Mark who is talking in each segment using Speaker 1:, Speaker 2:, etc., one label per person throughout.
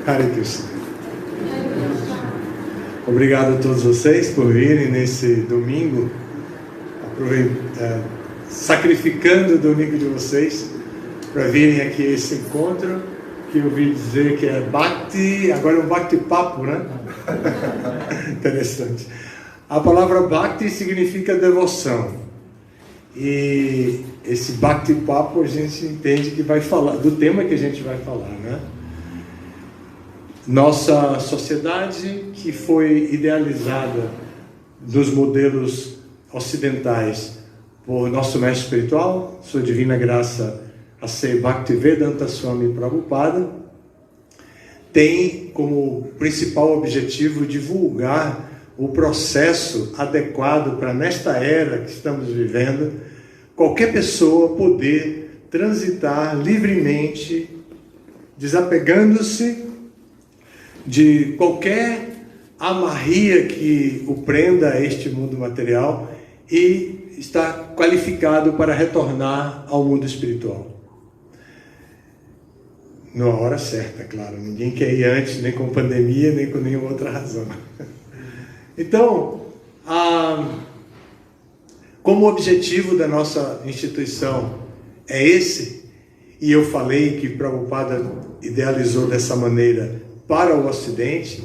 Speaker 1: Hare Krishna. Obrigado a todos vocês por virem nesse domingo, sacrificando o domingo de vocês para virem aqui a esse encontro, que eu ouvi dizer que é Bhakti, agora é um Bhakti-papo, né? Interessante. A palavra Bhakti significa devoção. E esse Bhakti-papo a gente entende que vai falar do tema que a gente vai falar, né? Nossa sociedade, que foi idealizada dos modelos ocidentais por nosso mestre espiritual, sua divina graça a ser Bhaktivedanta Swami Prabhupada, tem como principal objetivo divulgar o processo adequado para, nesta era que estamos vivendo, qualquer pessoa poder transitar livremente, desapegando-se de qualquer amarria que o prenda a este mundo material e estar qualificado para retornar ao mundo espiritual. Na hora certa, claro. Ninguém quer ir antes, nem com pandemia, nem com nenhuma outra razão. Então, como o objetivo da nossa instituição é esse, e eu falei que Prabhupada idealizou dessa maneira para o Ocidente,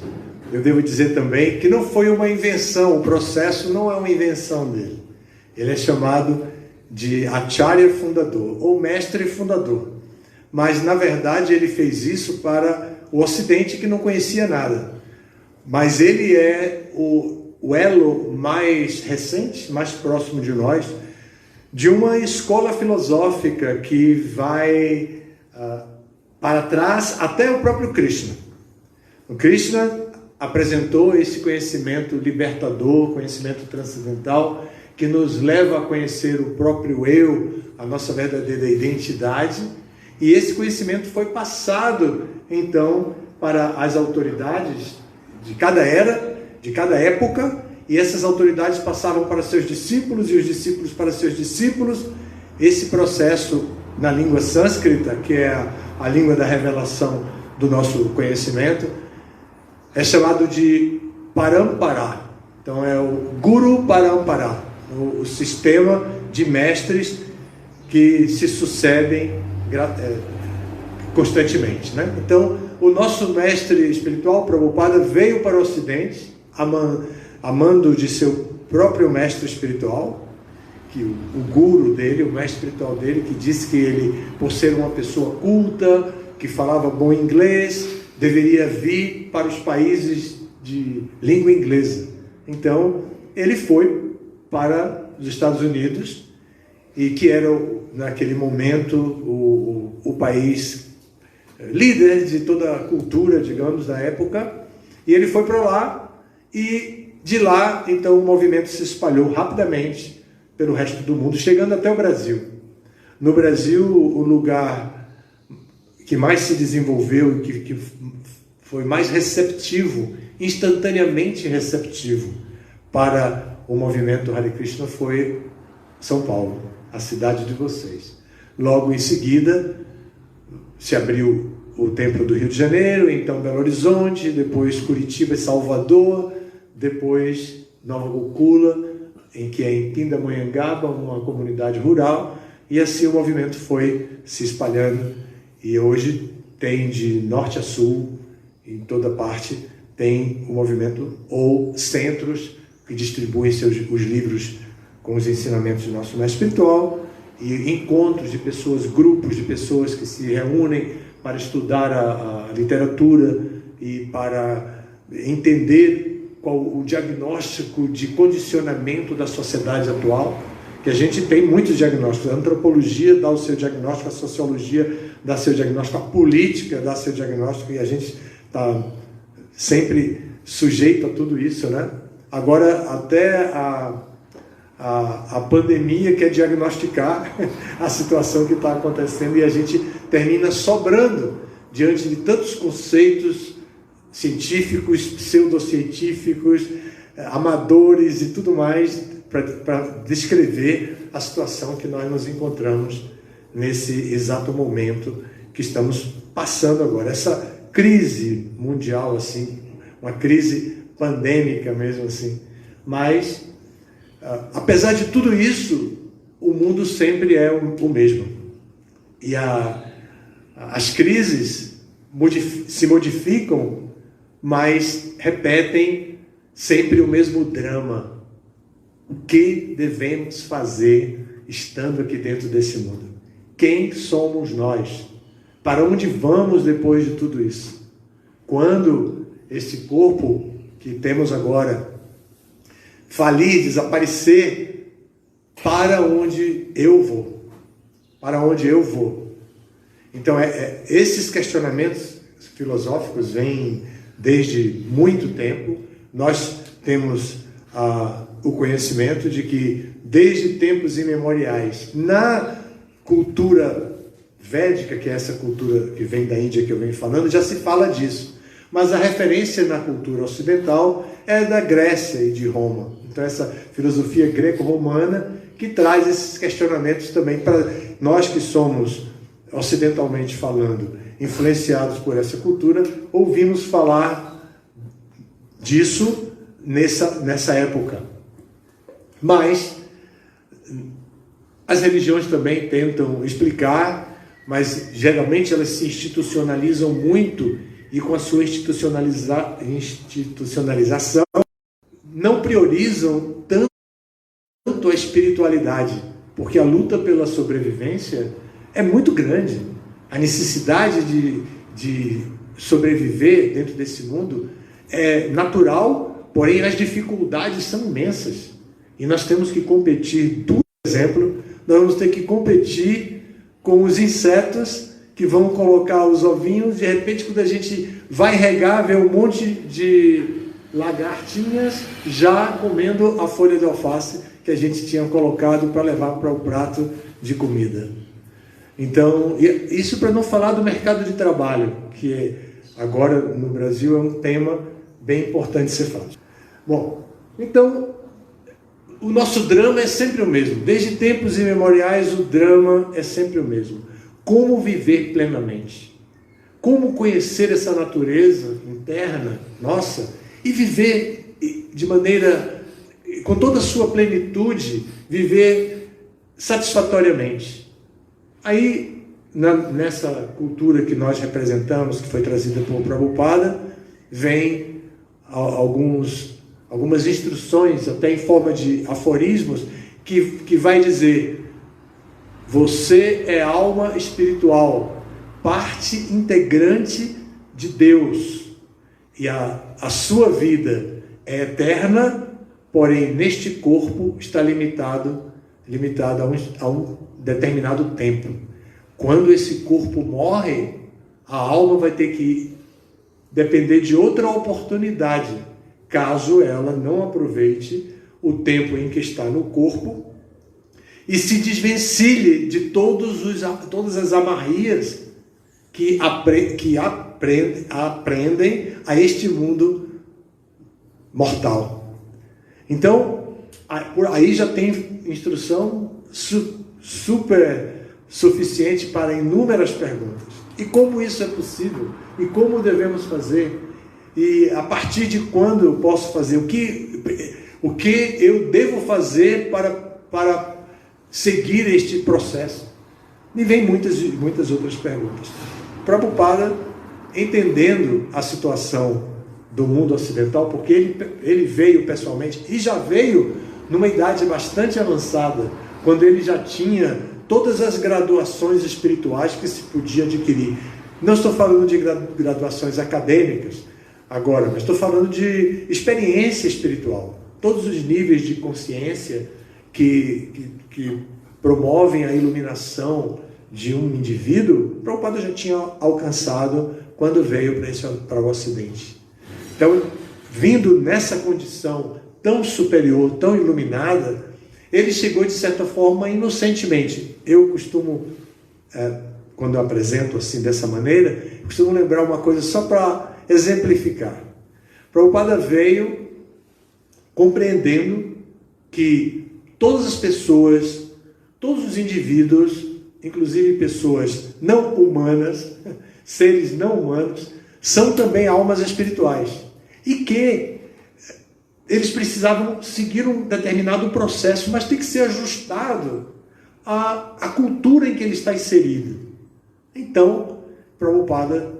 Speaker 1: eu devo dizer também que não foi uma invenção, o processo não é uma invenção dele. Ele é chamado de Acharya fundador, ou mestre fundador. Mas, na verdade, ele fez isso para o Ocidente que não conhecia nada. Mas ele é o elo mais recente, mais próximo de nós, de uma escola filosófica que vai para trás até o próprio Krishna. O Krishna apresentou esse conhecimento libertador, conhecimento transcendental, que nos leva a conhecer o próprio eu, a nossa verdadeira identidade, e esse conhecimento foi passado, então, para as autoridades de cada era, de cada época, e essas autoridades passavam para seus discípulos, e os discípulos para seus discípulos. Esse processo, na língua sânscrita, que é a língua da revelação do nosso conhecimento, é chamado de Parampara. Então é o Guru Parampara, o sistema de mestres que se sucedem constantemente, né? Então, o nosso mestre espiritual, Prabhupada, veio para o Ocidente, amando de seu próprio mestre espiritual, que o guru dele, o mestre espiritual dele, que disse que ele, por ser uma pessoa culta, que falava bom inglês, deveria vir para os países de língua inglesa. Então, ele foi para os Estados Unidos, e que era, naquele momento, o país líder de toda a cultura, digamos, da época. E ele foi para lá, e de lá, então, o movimento se espalhou rapidamente pelo resto do mundo, chegando até o Brasil. No Brasil, o lugar que mais se desenvolveu e que foi mais receptivo, instantaneamente receptivo para o movimento Hare Krishna foi São Paulo, a cidade de vocês. Logo em seguida se abriu o Templo do Rio de Janeiro, então Belo Horizonte, depois Curitiba e Salvador, depois Nova Gokula, que é em Pindamonhangaba, uma comunidade rural, e assim o movimento foi se espalhando, e hoje tem de norte a sul, em toda parte, tem o movimento, ou centros que distribuem os livros com os ensinamentos do nosso mestre espiritual, e encontros de pessoas, grupos de pessoas que se reúnem para estudar a literatura e para entender qual o diagnóstico de condicionamento da sociedade atual, que a gente tem muitos diagnósticos. A antropologia dá o seu diagnóstico, a sociologia dá seu diagnóstico, a política dá seu diagnóstico, e a gente está sempre sujeito a tudo isso, né? Agora, até a pandemia quer diagnosticar a situação que está acontecendo, e a gente termina sobrando diante de tantos conceitos científicos, pseudocientíficos, amadores e tudo mais, para descrever a situação que nós nos encontramos nesse exato momento que estamos passando agora. Essa crise mundial, assim, uma crise pandêmica mesmo assim. Mas, apesar de tudo isso, o mundo sempre é o mesmo. E as crises se modificam, mas repetem sempre o mesmo drama. O que devemos fazer estando aqui dentro desse mundo? Quem somos nós? Para onde vamos depois de tudo isso? Quando esse corpo que temos agora falir, desaparecer, para onde eu vou? Para onde eu vou? Então, esses questionamentos filosóficos vêm desde muito tempo. Nós temos o conhecimento de que, desde tempos imemoriais, na cultura védica, que é essa cultura que vem da Índia que eu venho falando, já se fala disso. Mas a referência na cultura ocidental é da Grécia e de Roma. Então, essa filosofia greco-romana que traz esses questionamentos também para nós que somos, ocidentalmente falando, influenciados por essa cultura, ouvimos falar disso nessa época. Mas as religiões também tentam explicar, mas geralmente elas se institucionalizam muito e com a sua institucionalização não priorizam tanto a espiritualidade, porque a luta pela sobrevivência é muito grande. A necessidade de sobreviver dentro desse mundo é natural, porém as dificuldades são imensas. E nós temos que competir, por exemplo, nós vamos ter que competir com os insetos que vão colocar os ovinhos, de repente quando a gente vai regar, vê um monte de lagartinhas já comendo a folha de alface que a gente tinha colocado para levar para o prato de comida. Então, isso para não falar do mercado de trabalho, que agora no Brasil é um tema bem importante de ser falado. Bom, então, o nosso drama é sempre o mesmo. Desde tempos imemoriais, o drama é sempre o mesmo. Como viver plenamente? Como conhecer essa natureza interna nossa e viver de maneira, com toda a sua plenitude, viver satisfatoriamente? Aí, nessa cultura que nós representamos, que foi trazida por Prabhupada, vem algumas instruções, até em forma de aforismos, que vai dizer: você é alma espiritual, parte integrante de Deus, e a sua vida é eterna, porém neste corpo está limitado a um determinado tempo. Quando esse corpo morre, a alma vai ter que depender de outra oportunidade, caso ela não aproveite o tempo em que está no corpo e se desvencilhe de todas as amarrias que aprendem a este mundo mortal. Então, aí já tem instrução super suficiente para inúmeras perguntas. E como isso é possível? E como devemos fazer? E a partir de quando eu posso fazer? O que eu devo fazer para seguir este processo? E vem muitas outras perguntas. Prabhupada, entendendo a situação do mundo ocidental, porque ele veio pessoalmente, e já veio numa idade bastante avançada, quando ele já tinha todas as graduações espirituais que se podia adquirir. Não estou falando de graduações acadêmicas agora, mas estou falando de experiência espiritual. Todos os níveis de consciência que promovem a iluminação de um indivíduo, Prabhupada já tinha alcançado quando veio para o Ocidente. Então, vindo nessa condição tão superior, tão iluminada, ele chegou de certa forma inocentemente. Eu costumo, quando eu apresento assim dessa maneira, costumo lembrar uma coisa só para exemplificar. Prabhupada veio compreendendo que todas as pessoas, todos os indivíduos, inclusive pessoas não humanas, seres não humanos, são também almas espirituais e que eles precisavam seguir um determinado processo, mas tem que ser ajustado à cultura em que ele está inserido. Então, Prabhupada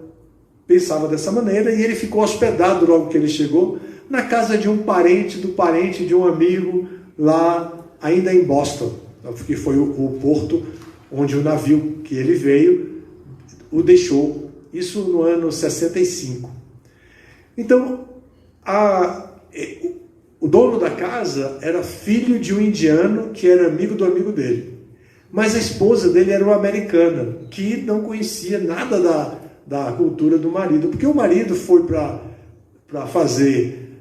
Speaker 1: pensava dessa maneira e ele ficou hospedado logo que ele chegou na casa de um parente do parente de um amigo lá ainda em Boston, que foi o porto onde o navio que ele veio o deixou, isso no ano 65. Então, o dono da casa era filho de um indiano que era amigo do amigo dele, mas a esposa dele era uma americana que não conhecia nada da cultura do marido, porque o marido foi para fazer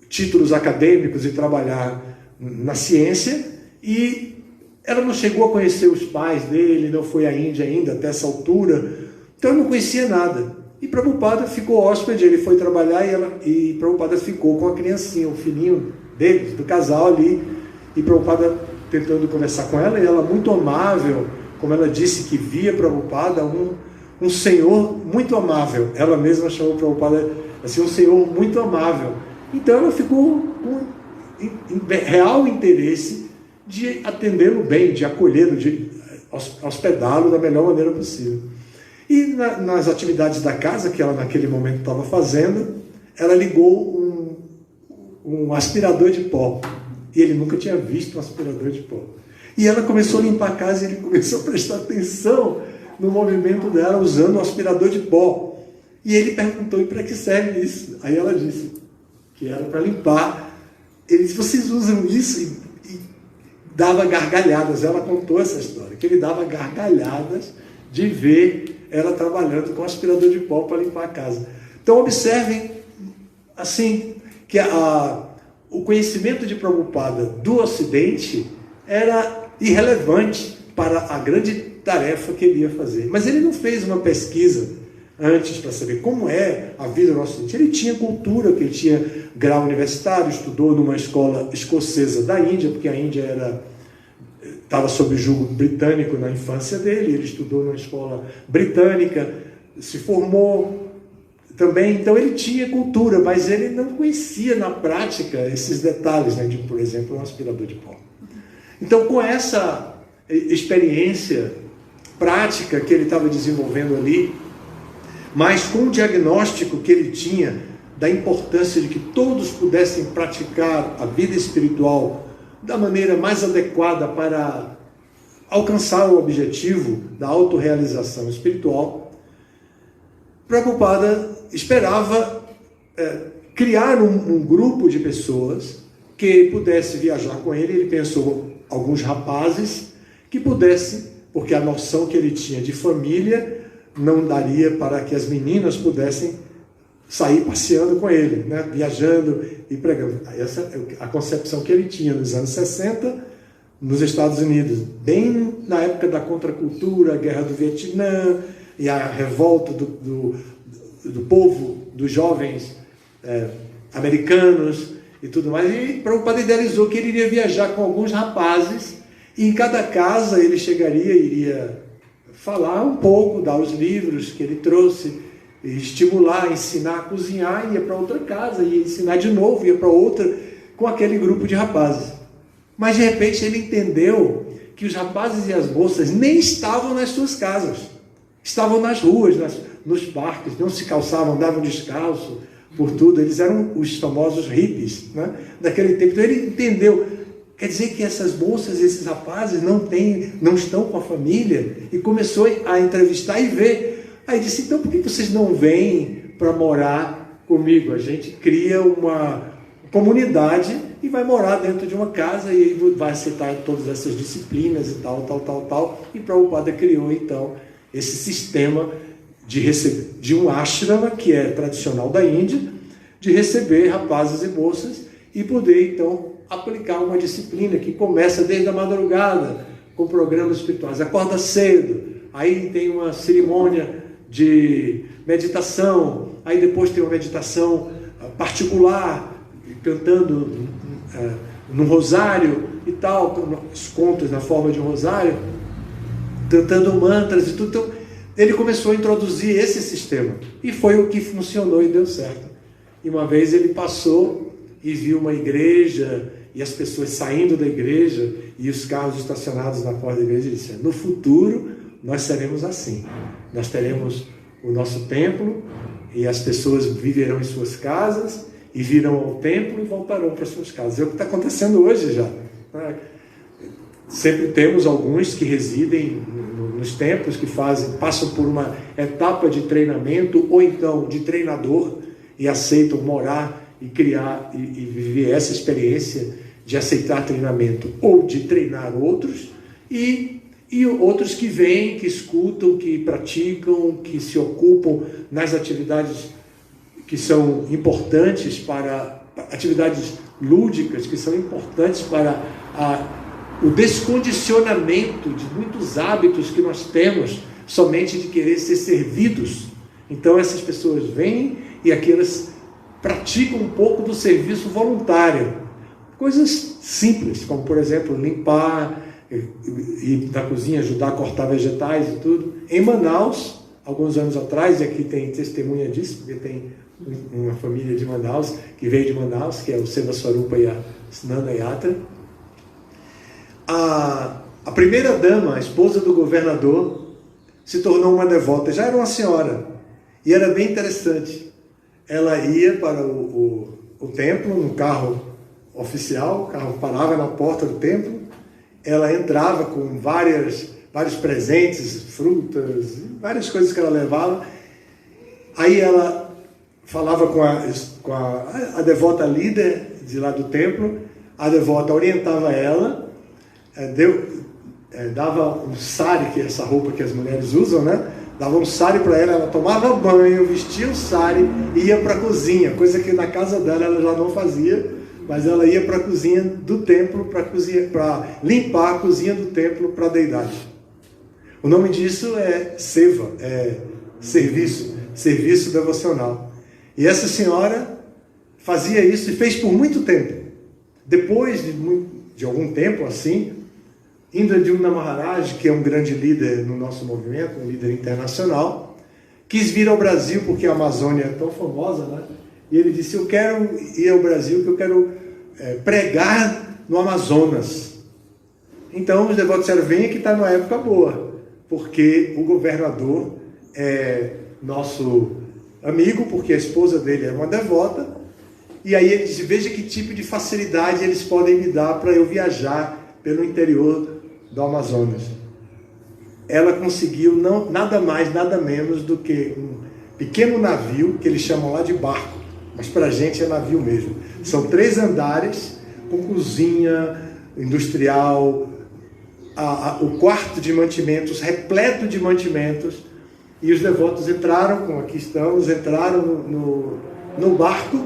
Speaker 1: títulos acadêmicos e trabalhar na ciência, e ela não chegou a conhecer os pais dele, não foi à Índia ainda até essa altura, então não conhecia nada. E Prabhupada ficou hóspede, ele foi trabalhar e Prabhupada ficou com a criancinha, o filhinho deles, do casal ali, e Prabhupada tentando conversar com ela, e ela muito amável, como ela disse que via Prabhupada um senhor muito amável. Ela mesma chamou Prabhupada assim, um senhor muito amável. Então ela ficou com real interesse de atendê-lo bem, de acolhê-lo, de hospedá-lo da melhor maneira possível. E nas atividades da casa que ela naquele momento estava fazendo, ela ligou um aspirador de pó. E ele nunca tinha visto um aspirador de pó. E ela começou a limpar a casa e ele começou a prestar atenção no movimento dela usando o aspirador de pó. E ele perguntou: e para que serve isso? Aí ela disse que era para limpar. Ele disse: vocês usam isso? E dava gargalhadas. Ela contou essa história, que ele dava gargalhadas de ver ela trabalhando com aspirador de pó para limpar a casa. Então observem assim que o conhecimento de Prabhupada do Ocidente era irrelevante para a grande tarefa que ele ia fazer. Mas ele não fez uma pesquisa antes para saber como é a vida no Ocidente. Ele tinha cultura, que ele tinha grau universitário, estudou numa escola escocesa da Índia, porque a Índia estava sob julgo britânico na infância dele, ele estudou numa escola britânica, se formou também, então ele tinha cultura, mas ele não conhecia na prática esses detalhes, né, de, por exemplo, um aspirador de pó. Então, com essa experiência prática que ele estava desenvolvendo ali, mas com o diagnóstico que ele tinha da importância de que todos pudessem praticar a vida espiritual da maneira mais adequada para alcançar o objetivo da autorrealização espiritual, Prabhupada esperava criar um grupo de pessoas que pudesse viajar com ele. Ele pensou alguns rapazes que pudessem, porque a noção que ele tinha de família não daria para que as meninas pudessem sair passeando com ele, né? Viajando e pregando. Essa é a concepção que ele tinha nos anos 60, nos Estados Unidos, bem na época da contracultura, a guerra do Vietnã e a revolta do povo, dos jovens americanos e tudo mais. E Prabhupada idealizou que ele iria viajar com alguns rapazes e em cada casa ele chegaria e iria falar um pouco, dar os livros que ele trouxe, estimular, ensinar a cozinhar, ia para outra casa, ia ensinar de novo, ia para outra, com aquele grupo de rapazes. Mas de repente ele entendeu que os rapazes e as moças nem estavam nas suas casas, estavam nas ruas, nos parques, não se calçavam, andavam descalço por tudo. Eles eram os famosos hippies, né, daquele tempo. Então ele entendeu, quer dizer que essas moças, esses rapazes não estão com a família, e começou a entrevistar e ver. Aí disse: então por que vocês não vêm para morar comigo? A gente cria uma comunidade e vai morar dentro de uma casa e vai aceitar todas essas disciplinas e tal. E Prabhupada criou então esse sistema de um ashrama, que é tradicional da Índia, de receber rapazes e moças e poder então aplicar uma disciplina que começa desde a madrugada, com programas espirituais. Acorda cedo, aí tem uma cerimônia de meditação, aí depois tem uma meditação particular, cantando no rosário e tal, os contos na forma de um rosário, cantando mantras e tudo. Então, ele começou a introduzir esse sistema. E foi o que funcionou e deu certo. E uma vez ele passou e viu uma igreja e as pessoas saindo da igreja e os carros estacionados na porta da igreja e disse: no futuro nós seremos assim. Nós teremos o nosso templo e as pessoas viverão em suas casas e virão ao templo e voltarão para suas casas. É o que está acontecendo hoje já. Sempre temos alguns que residem nos templos, que passam por uma etapa de treinamento ou então de treinador e aceitam morar e criar e viver essa experiência de aceitar treinamento ou de treinar outros, e outros que vêm, que escutam, que praticam, que se ocupam nas atividades que são importantes para atividades lúdicas, que são importantes para o descondicionamento de muitos hábitos que nós temos somente de querer ser servidos. Então essas pessoas vêm e aqui elas praticam um pouco do serviço voluntário. Coisas simples, como por exemplo limpar, ir na cozinha, ajudar a cortar vegetais e tudo. Em Manaus, alguns anos atrás, e aqui tem testemunha disso, porque tem uma família de Manaus, que veio de Manaus, que é o Seva Swarupa e a Nanda Yatra. A primeira dama, a esposa do governador, se tornou uma devota. Já era uma senhora. E era bem interessante. Ela ia para o templo, no carro oficial, o carro parava na porta do templo, ela entrava com vários presentes, frutas, várias coisas que ela levava. Aí ela falava com a devota líder de lá do templo, a devota orientava ela, dava um sari, que é essa roupa que as mulheres usam, né? Dava um sari para ela, ela tomava banho, vestia o sari e ia para a cozinha, coisa que na casa dela ela já não fazia, mas ela ia para a cozinha do templo para limpar a cozinha do templo para a deidade. O nome disso é seva, é serviço devocional. E essa senhora fazia isso e fez por muito tempo. Depois de algum tempo assim, Indradyumna Maharaj, que é um grande líder no nosso movimento, um líder internacional, quis vir ao Brasil porque a Amazônia é tão famosa, né? E ele disse: eu quero ir ao Brasil, que eu quero pregar no Amazonas. Então os devotos disseram: venha que está numa época boa, porque o governador é nosso amigo, porque a esposa dele é uma devota, e aí ele disse: veja que tipo de facilidade eles podem me dar para eu viajar pelo interior do Amazonas. Ela conseguiu nada mais, nada menos do que um pequeno navio, que eles chamam lá de barco, mas para a gente é navio mesmo. São 3 andares, com cozinha industrial, o quarto de mantimentos, repleto de mantimentos, e os devotos entraram, aqui estamos, entraram no barco,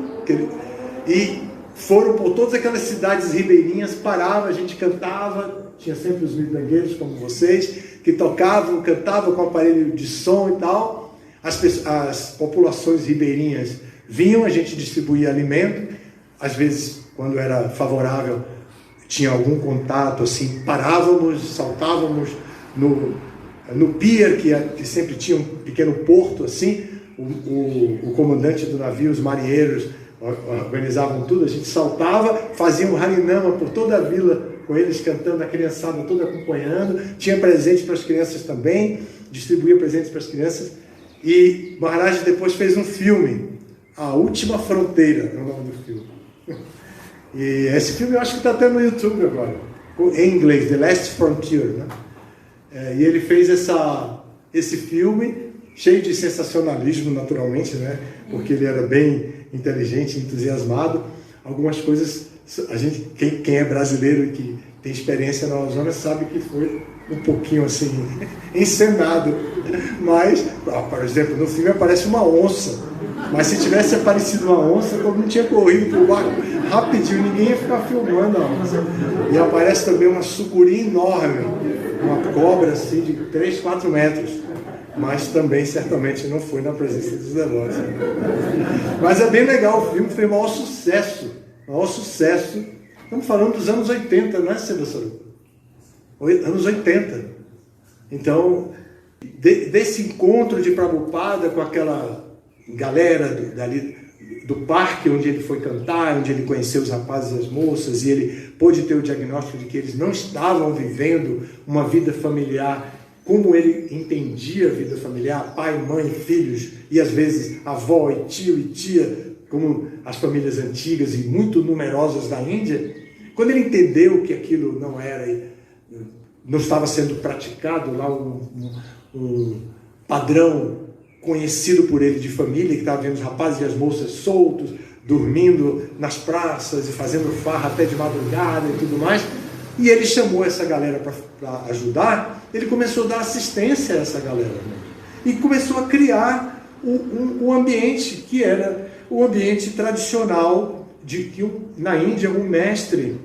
Speaker 1: e foram por todas aquelas cidades ribeirinhas, parava, a gente cantava, tinha sempre os mitangueiros como vocês, que tocavam, cantavam com aparelho de som e tal. As populações ribeirinhas vinham, a gente distribuía alimento, às vezes, quando era favorável, tinha algum contato, assim, parávamos, saltávamos no pier, que sempre tinha um pequeno porto, assim, o comandante do navio, os marinheiros, organizavam tudo, a gente saltava, fazia um harinama por toda a vila, com eles cantando, a criançada toda acompanhando, tinha presente para as crianças também, distribuía presentes para as crianças, e Maharaj depois fez um filme, A Última Fronteira, é o nome do filme. E esse filme eu acho que está até no YouTube agora, em inglês, The Last Frontier, né? E ele fez esse filme, cheio de sensacionalismo, naturalmente, né? Porque ele era bem inteligente, entusiasmado. Algumas coisas, quem é brasileiro e que tem experiência na Amazonas sabe que foi um pouquinho assim, encenado. Mas, por exemplo, no filme aparece uma onça. Mas se tivesse aparecido uma onça, todo mundo tinha corrido para o barco rapidinho, ninguém ia ficar filmando a onça. E aparece também uma sucuri enorme, uma cobra assim de 3, 4 metros. Mas também certamente não foi na presença dos devotos. Mas é bem legal, o filme foi um maior sucesso. Estamos falando dos anos 80, não é, Seva Swarupa? Anos 80. Então, desse encontro de Prabhupada com aquela galera do parque onde ele foi cantar, onde ele conheceu os rapazes e as moças, e ele pôde ter o diagnóstico de que eles não estavam vivendo uma vida familiar como ele entendia a vida familiar, pai, mãe, filhos, e às vezes avó e tio e tia, como as famílias antigas e muito numerosas da Índia. Quando ele entendeu que aquilo não estava sendo praticado lá, um padrão conhecido por ele de família, que estava vendo os rapazes e as moças soltos, dormindo nas praças e fazendo farra até de madrugada e tudo mais, e ele chamou essa galera para ajudar. Ele começou a dar assistência a essa galera, né? E começou a criar um ambiente que era o ambiente tradicional de que na Índia um mestre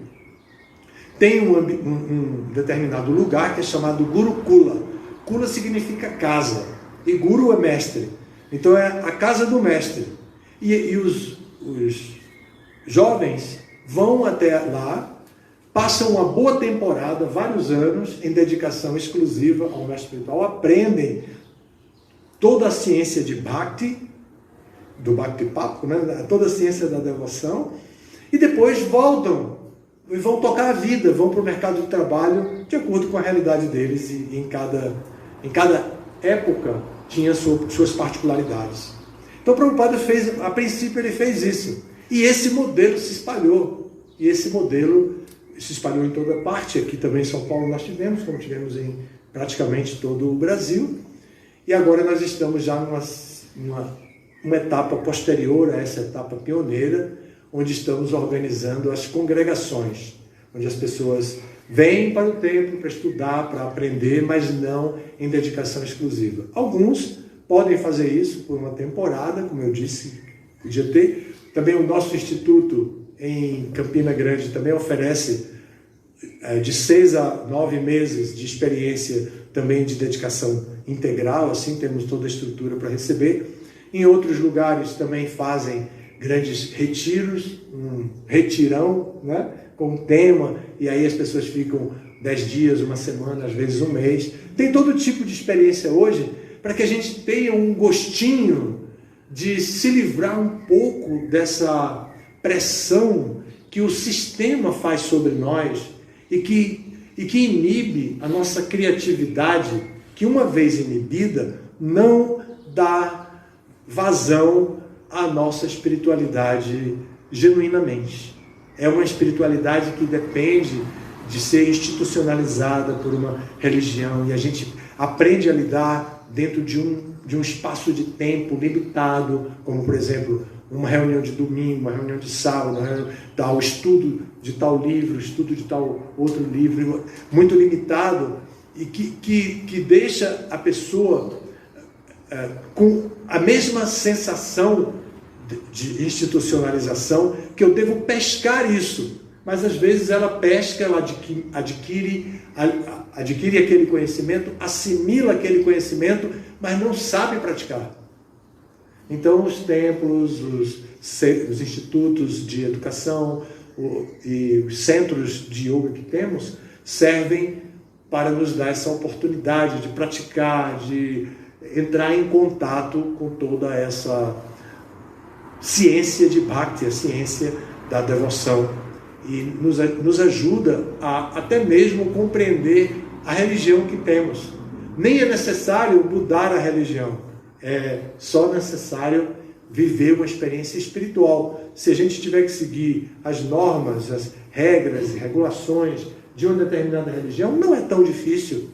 Speaker 1: tem um determinado lugar que é chamado Gurukula. Kula significa casa e Guru é mestre. Então é a casa do mestre. E os jovens vão até lá, passam uma boa temporada, vários anos, em dedicação exclusiva ao mestre espiritual, aprendem toda a ciência de Bhakti, do Bhakti Papo, né? Toda a ciência da devoção, e depois voltam e vão tocar a vida, vão para o mercado de trabalho de acordo com a realidade deles, e em cada época tinha suas particularidades. Então Prabhupada a princípio ele fez isso, e esse modelo se espalhou, se espalhou em toda parte. Aqui também em São Paulo nós tivemos, como tivemos em praticamente todo o Brasil, e agora nós estamos já numa etapa posterior a essa etapa pioneira, onde estamos organizando as congregações, onde as pessoas vêm para o templo para estudar, para aprender, mas não em dedicação exclusiva. Alguns podem fazer isso por uma temporada, como eu disse, podia ter. Também o nosso instituto em Campina Grande também oferece de 6 a 9 meses de experiência também de dedicação integral, assim temos toda a estrutura para receber. Em outros lugares também fazem grandes retiros, um retirão, né, com tema, e aí as pessoas ficam 10 dias, uma semana, às vezes um mês. Tem todo tipo de experiência hoje para que a gente tenha um gostinho de se livrar um pouco dessa pressão que o sistema faz sobre nós e que inibe a nossa criatividade, que uma vez inibida não dá vazão à nossa espiritualidade genuinamente. É uma espiritualidade que depende de ser institucionalizada por uma religião, e a gente aprende a lidar dentro de um espaço de tempo limitado, como por exemplo uma reunião de domingo, uma reunião de sábado, o estudo de tal livro, estudo de tal outro livro, muito limitado, e que deixa a pessoa com a mesma sensação de institucionalização, que eu devo pescar isso, mas às vezes ela pesca, ela adquire aquele conhecimento, assimila aquele conhecimento, mas não sabe praticar. Então os templos, os institutos de educação e os centros de yoga que temos servem para nos dar essa oportunidade de praticar, de entrar em contato com toda essa ciência de Bhakti, a ciência da devoção, e nos ajuda a até mesmo compreender a religião que temos. Nem é necessário mudar a religião, é só necessário viver uma experiência espiritual. Se a gente tiver que seguir as normas, as regras e regulações de uma determinada religião, não é tão difícil,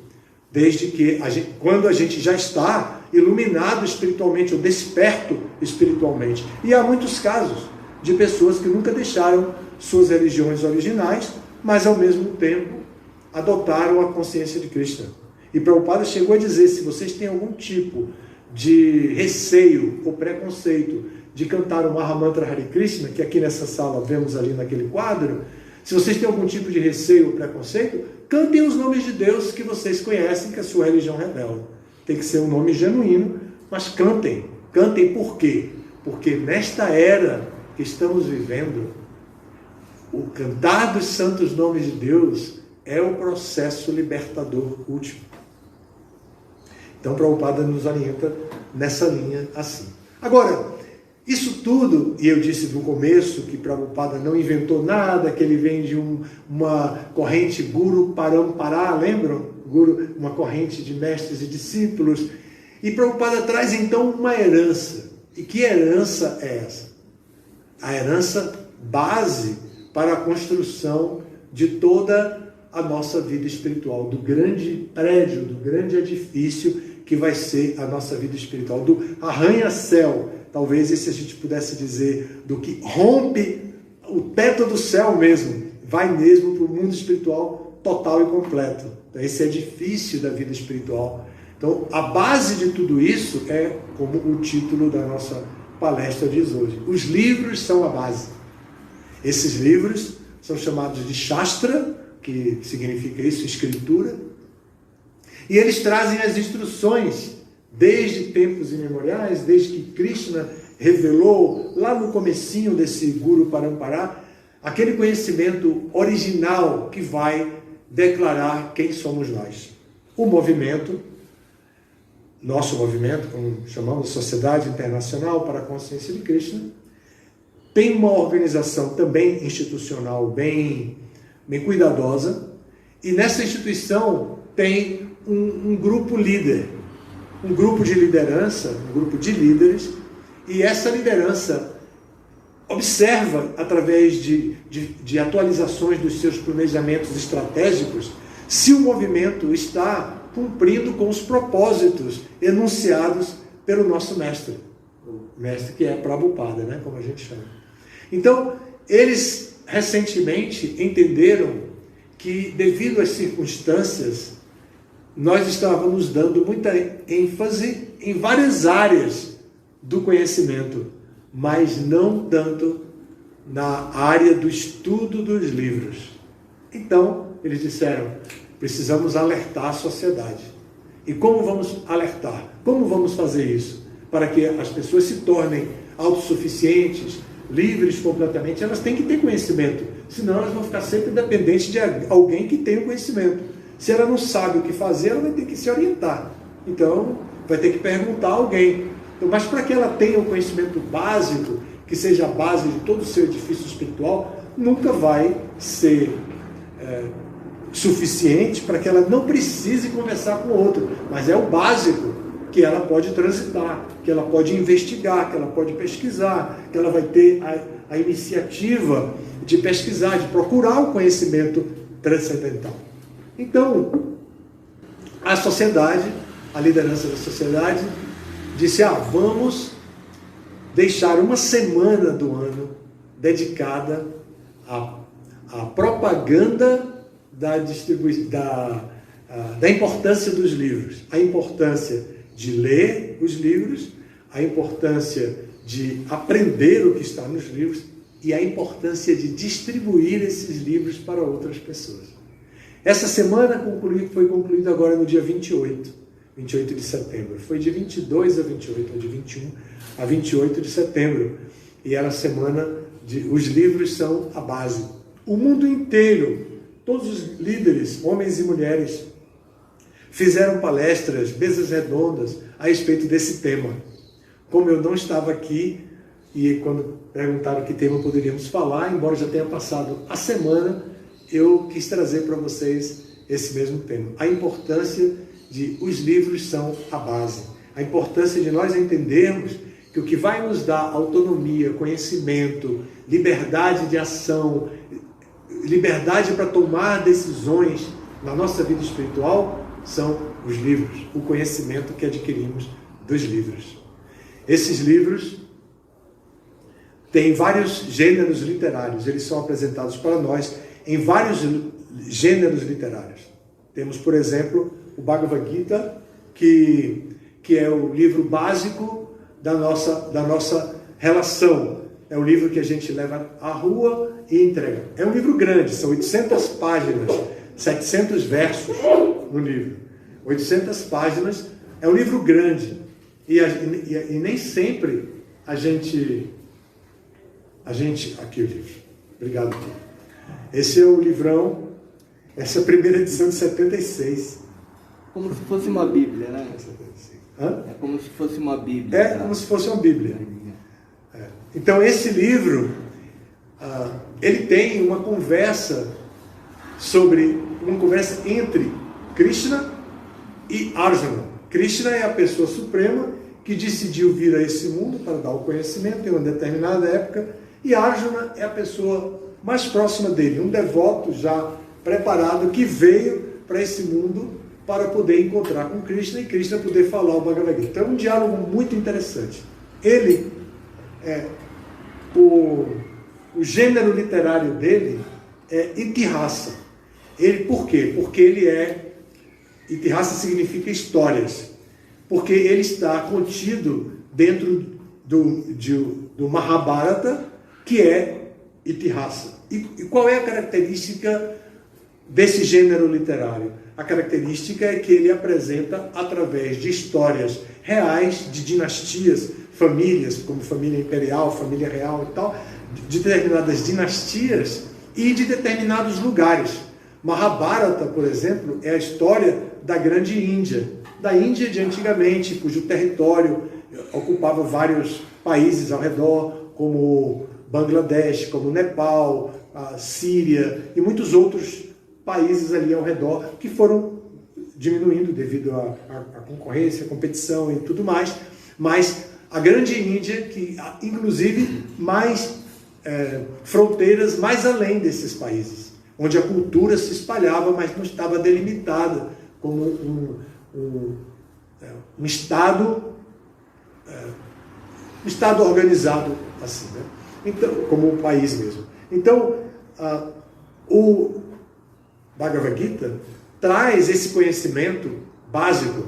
Speaker 1: desde que quando a gente já está iluminado espiritualmente ou desperto espiritualmente. E há muitos casos de pessoas que nunca deixaram suas religiões originais, mas ao mesmo tempo adotaram a consciência de Krishna. E Prabhupada chegou a dizer: se vocês têm algum tipo de receio ou preconceito de cantar o Mahamantra Hare Krishna, que aqui nessa sala vemos ali naquele quadro, se vocês têm algum tipo de receio ou preconceito, cantem os nomes de Deus que vocês conhecem, que a sua religião revela. Tem que ser um nome genuíno, mas cantem. Cantem por quê? Porque nesta era que estamos vivendo, o cantar dos santos nomes de Deus é o processo libertador último. Então, Prabhupada nos orienta nessa linha assim. Agora, isso tudo, e eu disse no começo que Prabhupada não inventou nada, que ele vem de uma corrente Guru Parampara, lembram? Guru, uma corrente de mestres e discípulos. E Prabhupada traz então uma herança. E que herança é essa? A herança base para a construção de toda a nossa vida espiritual, do grande prédio, do grande edifício que vai ser a nossa vida espiritual, do arranha-céu, talvez esse a gente pudesse dizer, do que rompe o teto do céu mesmo, vai mesmo para o mundo espiritual total e completo. Então, esse edifício da vida espiritual. Então, a base de tudo isso é como o título da nossa palestra diz hoje. Os livros são a base. Esses livros são chamados de Shastra, que significa isso, escritura, e eles trazem as instruções desde tempos imemoriais, desde que Krishna revelou lá no comecinho desse Guru Parampara, aquele conhecimento original que vai declarar quem somos nós. O movimento, nosso movimento, como chamamos Sociedade Internacional para a Consciência de Krishna, tem uma organização também institucional bem cuidadosa, e nessa instituição tem um grupo líder, um grupo de liderança, um grupo de líderes, e essa liderança observa, através de atualizações dos seus planejamentos estratégicos, se o movimento está cumprindo com os propósitos enunciados pelo nosso mestre, o mestre que é Prabhupada, né, como a gente chama. Então, eles recentemente entenderam que, devido às circunstâncias, nós estávamos dando muita ênfase em várias áreas do conhecimento, mas não tanto na área do estudo dos livros. Então, eles disseram, precisamos alertar a sociedade. E como vamos alertar? Como vamos fazer isso? Para que as pessoas se tornem autossuficientes, livres completamente, elas têm que ter conhecimento, senão elas vão ficar sempre dependentes de alguém que tenha o conhecimento. Se ela não sabe o que fazer, ela vai ter que se orientar. Então, vai ter que perguntar a alguém. Então, mas para que ela tenha o conhecimento básico, que seja a base de todo o seu edifício espiritual, nunca vai ser suficiente para que ela não precise conversar com o outro. Mas é o básico que ela pode transitar, que ela pode investigar, que ela pode pesquisar, que ela vai ter a iniciativa de pesquisar, de procurar o conhecimento transcendental. Então, a sociedade, a liderança da sociedade, disse, vamos deixar uma semana do ano dedicada à propaganda da importância dos livros, a importância de ler os livros, a importância de aprender o que está nos livros e a importância de distribuir esses livros para outras pessoas. Essa semana foi concluída agora no dia 28 de setembro. Foi de 22 a 28, ou de 21 a 28 de setembro. E era a semana os livros são a base. O mundo inteiro, todos os líderes, homens e mulheres, fizeram palestras, mesas redondas a respeito desse tema. Como eu não estava aqui, e quando perguntaram que tema poderíamos falar, embora já tenha passado a semana, eu quis trazer para vocês esse mesmo tema. A importância de os livros são a base. A importância de nós entendermos que o que vai nos dar autonomia, conhecimento, liberdade de ação, liberdade para tomar decisões na nossa vida espiritual são os livros, o conhecimento que adquirimos dos livros. Esses livros têm vários gêneros literários, eles são apresentados para nós em vários gêneros literários. Temos, por exemplo, o Bhagavad Gita, que é o livro básico da nossa relação. É o livro que a gente leva à rua e entrega. É um livro grande, são 800 páginas, 700 versos no livro. 800 páginas, é um livro grande. E nem sempre a gente... Aqui o livro. Obrigado. Esse é o livrão, essa é a primeira edição de 76.
Speaker 2: Como se fosse uma Bíblia, né?
Speaker 1: Hã?
Speaker 2: É como se fosse uma Bíblia.
Speaker 1: É como se fosse uma Bíblia. É. Então esse livro, ele tem uma conversa entre Krishna e Arjuna. Krishna é a pessoa suprema que decidiu vir a esse mundo para dar o conhecimento em uma determinada época, e Arjuna é a pessoa mais próxima dele, um devoto já preparado que veio para esse mundo para poder encontrar com Krishna e Krishna poder falar o Bhagavad Gita. Então é um diálogo muito interessante. O gênero literário dele é Itihasa. Por quê? Porque Itihasa significa histórias. Porque ele está contido dentro do Mahabharata, que é Itihasa. E qual é a característica desse gênero literário? A característica é que ele apresenta, através de histórias reais, de dinastias, famílias, como família imperial, família real e tal, de determinadas dinastias e de determinados lugares. Mahabharata, por exemplo, é a história da grande Índia, da Índia de antigamente, cujo território ocupava vários países ao redor, como Bangladesh, como Nepal, a Síria e muitos outros países ali ao redor que foram diminuindo devido à concorrência, à competição e tudo mais, mas a grande Índia, que inclusive mais fronteiras mais além desses países, onde a cultura se espalhava, mas não estava delimitada como um estado organizado assim, né? Então, como um país mesmo. Então, o Bhagavad Gita traz esse conhecimento básico,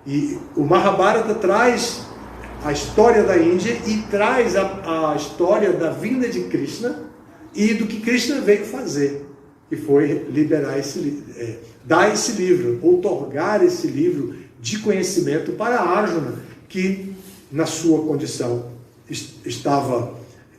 Speaker 1: e o Mahabharata traz a história da Índia e traz a história da vinda de Krishna e do que Krishna veio fazer, que foi dar esse livro, outorgar esse livro de conhecimento para Arjuna, que na sua condição estava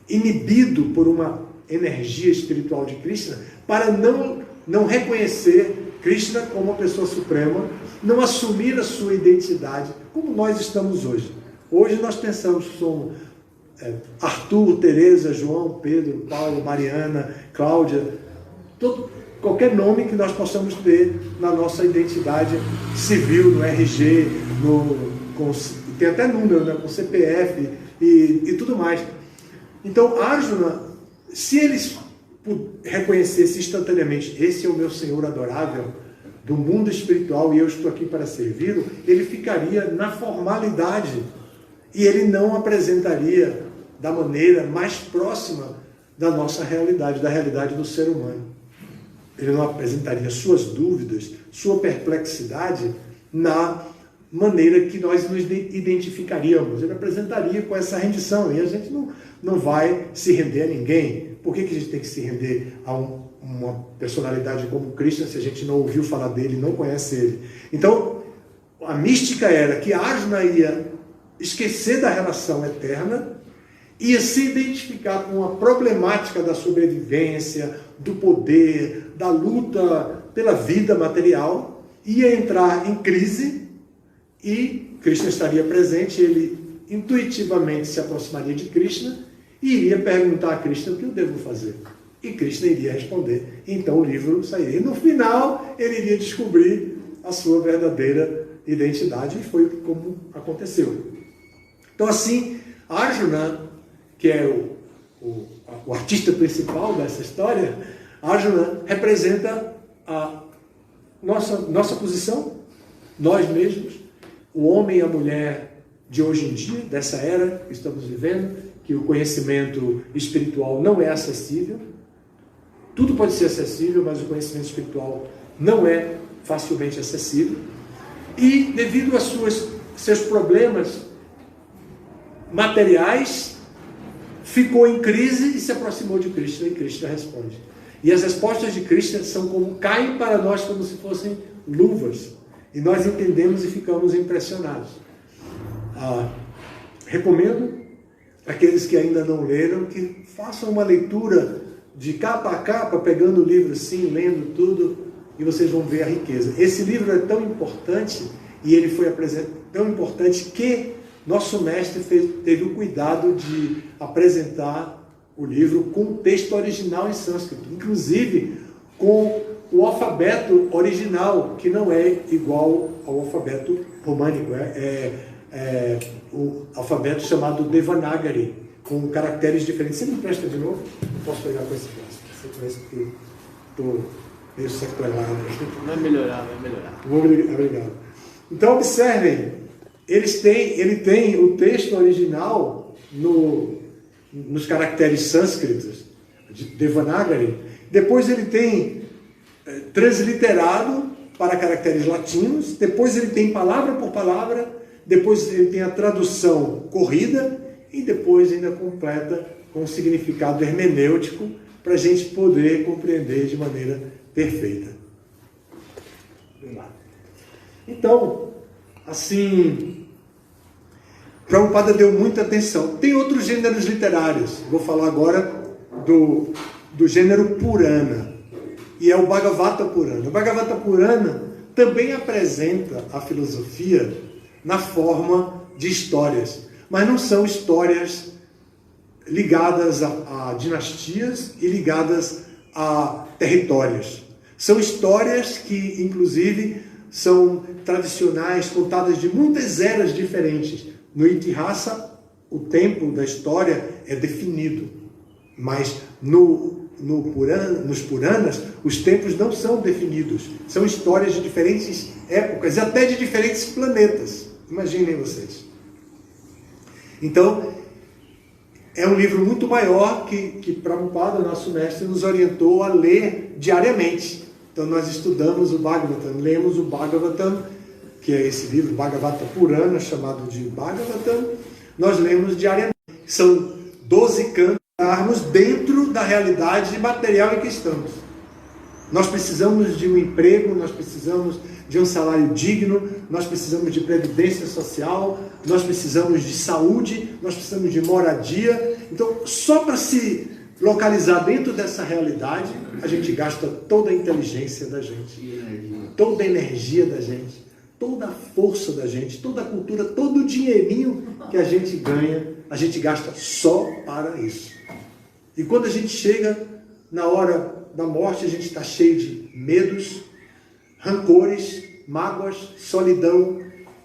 Speaker 1: inibido por uma energia espiritual de Krishna, para não reconhecer Krishna como a pessoa suprema, não assumir a sua identidade, como nós estamos hoje. Hoje nós pensamos que somos Arthur, Teresa, João, Pedro, Paulo, Mariana, Cláudia, qualquer nome que nós possamos ter na nossa identidade civil, no RG, tem até número, né, com CPF e tudo mais. Então, Arjuna, se eles reconhecesse instantaneamente, esse é o meu Senhor adorável do mundo espiritual e eu estou aqui para servi-lo, ele ficaria na formalidade e ele não apresentaria da maneira mais próxima da nossa realidade, da realidade do ser humano. Ele não apresentaria suas dúvidas, sua perplexidade na maneira que nós nos identificaríamos. Ele apresentaria com essa rendição, e a gente não vai se render a ninguém. Por que a gente tem que se render a uma personalidade como Krishna se a gente não ouviu falar dele, não conhece ele? Então, a mística era que Arjuna ia esquecer da relação eterna, ia se identificar com a problemática da sobrevivência, do poder, da luta pela vida material, ia entrar em crise e Krishna estaria presente, ele intuitivamente se aproximaria de Krishna e iria perguntar a Krishna o que eu devo fazer. E Krishna iria responder. Então o livro sairia. E no final ele iria descobrir a sua verdadeira identidade, e foi como aconteceu. Então assim, Arjuna, que é o artista principal dessa história, Arjuna representa a nossa posição, nós mesmos, o homem e a mulher de hoje em dia, dessa era que estamos vivendo, que o conhecimento espiritual não é acessível. Tudo pode ser acessível, mas o conhecimento espiritual não é facilmente acessível. E devido aos seus problemas materiais, ficou em crise e se aproximou de Krishna, e Krishna responde. E as respostas de Krishna caem para nós como se fossem luvas, e nós entendemos e ficamos impressionados. Recomendo aqueles que ainda não leram que façam uma leitura de capa a capa, pegando o livro assim, lendo tudo, e vocês vão ver a riqueza. Esse livro é tão importante, e ele foi tão importante que nosso mestre teve o cuidado de apresentar o livro com o texto original em sânscrito, inclusive com o alfabeto original, que não é igual ao alfabeto românico, o alfabeto chamado Devanagari, com caracteres diferentes. Você me empresta de novo? Eu posso pegar com esse braço. Você conhece que eu estou meio sequelado.
Speaker 2: Vai melhorar, vai melhorar.
Speaker 1: Obrigado. Então, observem, ele tem o texto original nos caracteres sânscritos, de Devanagari. Depois ele tem transliterado para caracteres latinos. Depois ele tem palavra por palavra. Depois ele tem a tradução corrida. E depois ainda completa com um significado hermenêutico para a gente poder compreender de maneira perfeita. Então, assim, Prabhupada deu muita atenção. Tem outros gêneros literários. Vou falar agora do gênero Purana. E é o Bhagavata Purana. O Bhagavata Purana também apresenta a filosofia na forma de histórias. Mas não são histórias ligadas a dinastias e ligadas a territórios. São histórias que, inclusive, são tradicionais, contadas de muitas eras diferentes. No Itihasa, o tempo da história é definido, mas nos Puranas, os tempos não são definidos. São histórias de diferentes épocas e até de diferentes planetas. Imaginem vocês. Então, é um livro muito maior que Prabhupada, nosso mestre, nos orientou a ler diariamente. Então, nós estudamos o Bhagavatam, lemos o Bhagavatam, que é esse livro, Bhagavata Purana, chamado de Bhagavatam, nós lemos diariamente. São 12 cantos dentro da realidade material em que estamos. Nós precisamos de um emprego, nós precisamos de um salário digno, nós precisamos de previdência social, nós precisamos de saúde, nós precisamos de moradia. Então, só para se localizar dentro dessa realidade, a gente gasta toda a inteligência da gente, toda a energia da gente, toda a força da gente, toda a cultura, todo o dinheirinho que a gente ganha, a gente gasta só para isso. E quando a gente chega na hora da morte, a gente está cheio de medos, rancores, mágoas, solidão,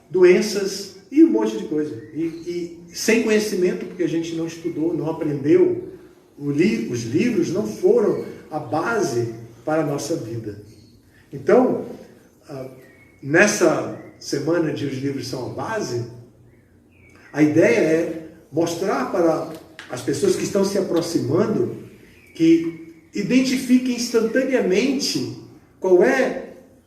Speaker 1: doenças e um monte de coisa. E sem conhecimento, porque a gente não estudou, não aprendeu, os livros não foram a base para a nossa vida. Então, nessa semana de Os Livros São a Base, a ideia é mostrar para as pessoas que estão se aproximando que identifiquem instantaneamente qual é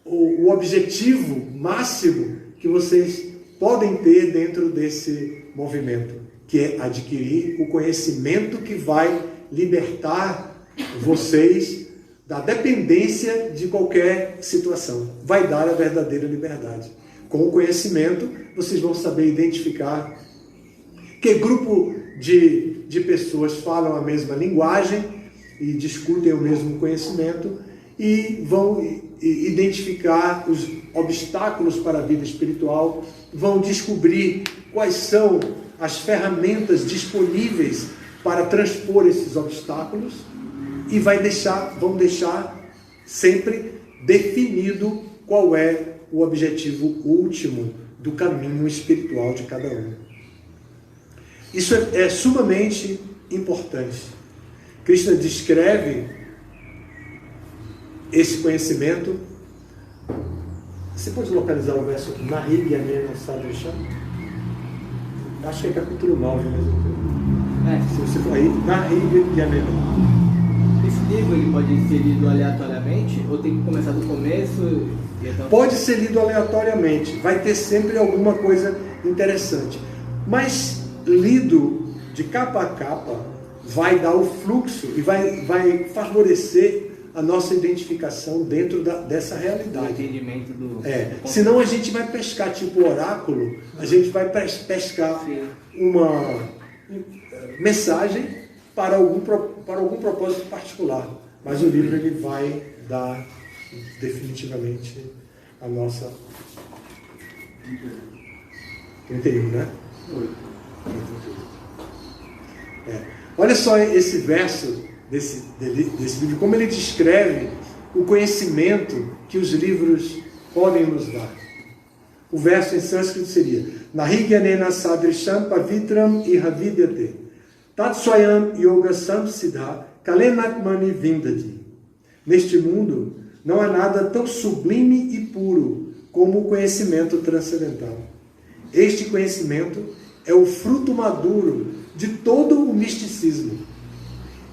Speaker 1: o objetivo máximo que vocês podem ter dentro desse movimento, que é adquirir o conhecimento que vai libertar vocês da dependência de qualquer situação. Vai dar a verdadeira liberdade. Com o conhecimento, vocês vão saber identificar que grupo de pessoas falam a mesma linguagem e discutem o mesmo conhecimento e vão identificar os obstáculos para a vida espiritual, vão descobrir quais são as ferramentas disponíveis para transpor esses obstáculos e vão deixar sempre definido qual é o objetivo último do caminho espiritual de cada um. Isso é sumamente importante. Krishna descreve esse conhecimento. Você pode localizar o verso aqui? Nahi Gyamena Sadrisha. Acho que é capítulo 9 mesmo. Se você for aí, Nahi Gyamena.
Speaker 2: Esse livro ele pode ser lido aleatoriamente ou tem que começar do começo?
Speaker 1: Pode ser lido aleatoriamente. Vai ter sempre alguma coisa interessante. Mas lido de capa a capa vai dar o fluxo e vai favorecer a nossa identificação dentro dessa realidade.
Speaker 2: O entendimento do...
Speaker 1: Senão a gente vai pescar tipo oráculo, a gente vai pescar uma mensagem para algum propósito particular. Mas o livro ele vai dar definitivamente a nossa... 31, né? Olha só esse verso desse livro, como ele descreve o conhecimento que os livros podem nos dar. O verso em sânscrito seria: Nahigyanena sadrisham pavitram ihavidyate tatswayam yogasam siddha kalenatmani vindati. Neste mundo não há nada tão sublime e puro como o conhecimento transcendental. Este conhecimento é o fruto maduro de todo o misticismo.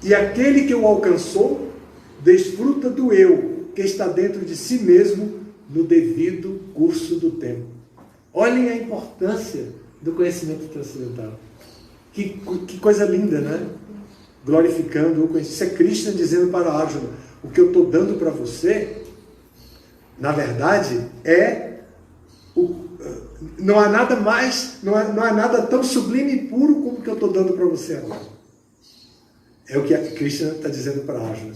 Speaker 1: E aquele que o alcançou desfruta do eu que está dentro de si mesmo no devido curso do tempo. Olhem a importância do conhecimento transcendental. Que coisa linda, né? Glorificando o conhecimento. Isso é Krishna dizendo para Arjuna: o que eu estou dando para você, na verdade, não há nada mais, não há nada tão sublime e puro como o que eu estou dando para você agora. É o que a Krishna está dizendo para Arjuna.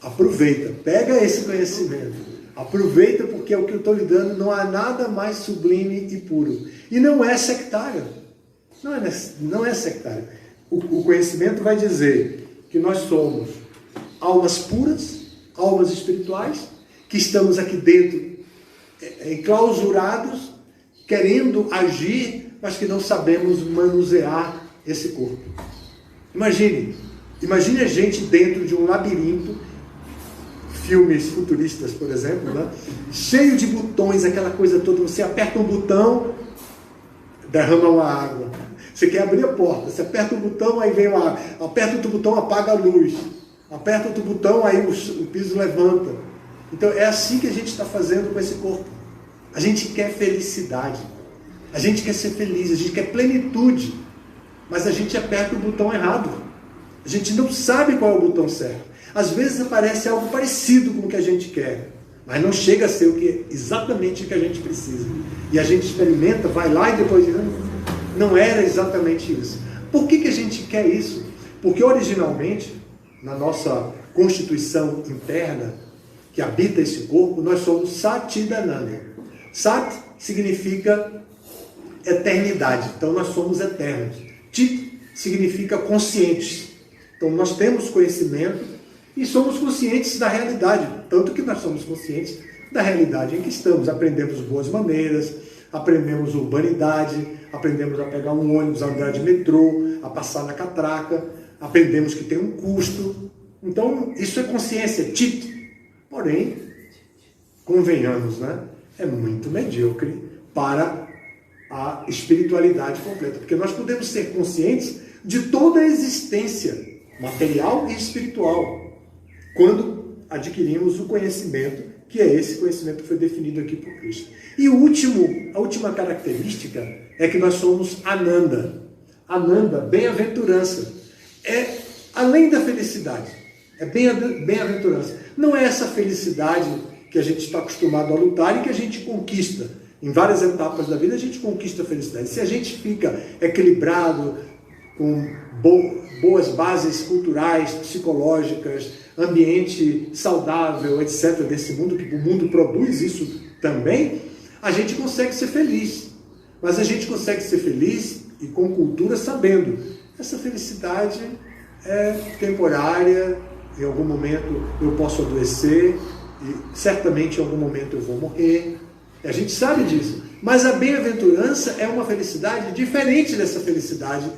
Speaker 1: Aproveita, pega esse conhecimento, aproveita, porque é o que eu estou lhe dando, não há nada mais sublime e puro. E não é sectário. Não é sectário. O conhecimento vai dizer que nós somos almas puras, almas espirituais, que estamos aqui dentro, enclausurados, querendo agir, mas que não sabemos manusear esse corpo. Imagine a gente dentro de um labirinto, filmes futuristas, por exemplo, né? Cheio de botões, aquela coisa toda, você aperta um botão, derrama uma água. Você quer abrir a porta, você aperta um botão, aí vem uma água. Aperta outro botão, apaga a luz. Aperta outro botão, aí o piso levanta. Então é assim que a gente está fazendo com esse corpo. A gente quer felicidade, a gente quer ser feliz, a gente quer plenitude, mas a gente aperta o botão errado. A gente não sabe qual é o botão certo. Às vezes aparece algo parecido com o que a gente quer, mas não chega a ser exatamente o que a gente precisa. E a gente experimenta, vai lá e depois diz: não era exatamente isso. Por que a gente quer isso? Porque originalmente, na nossa constituição interna, que habita esse corpo, nós somos Satidananda. Sat significa eternidade, então nós somos eternos. Chit significa conscientes. Então nós temos conhecimento e somos conscientes da realidade, tanto que nós somos conscientes da realidade em que estamos. Aprendemos boas maneiras, aprendemos urbanidade, aprendemos a pegar um ônibus, a andar de metrô, a passar na catraca, aprendemos que tem um custo. Então isso é consciência, Chit. Porém, convenhamos, né? É muito medíocre para a espiritualidade completa, porque nós podemos ser conscientes de toda a existência material e espiritual quando adquirimos o conhecimento, que é esse conhecimento que foi definido aqui por Cristo. E a última característica é que nós somos Ananda. Ananda, bem-aventurança. É além da felicidade, é bem-aventurança. Não é essa felicidade que a gente está acostumado a lutar e que a gente conquista. Em várias etapas da vida a gente conquista a felicidade. Se a gente fica equilibrado, com boas bases culturais, psicológicas, ambiente saudável, etc., desse mundo, que o mundo produz isso também, a gente consegue ser feliz. Mas a gente consegue ser feliz e com cultura sabendo: essa felicidade é temporária, em algum momento eu posso adoecer, e certamente em algum momento eu vou morrer. A gente sabe disso. Mas a bem-aventurança é uma felicidade diferente dessa felicidade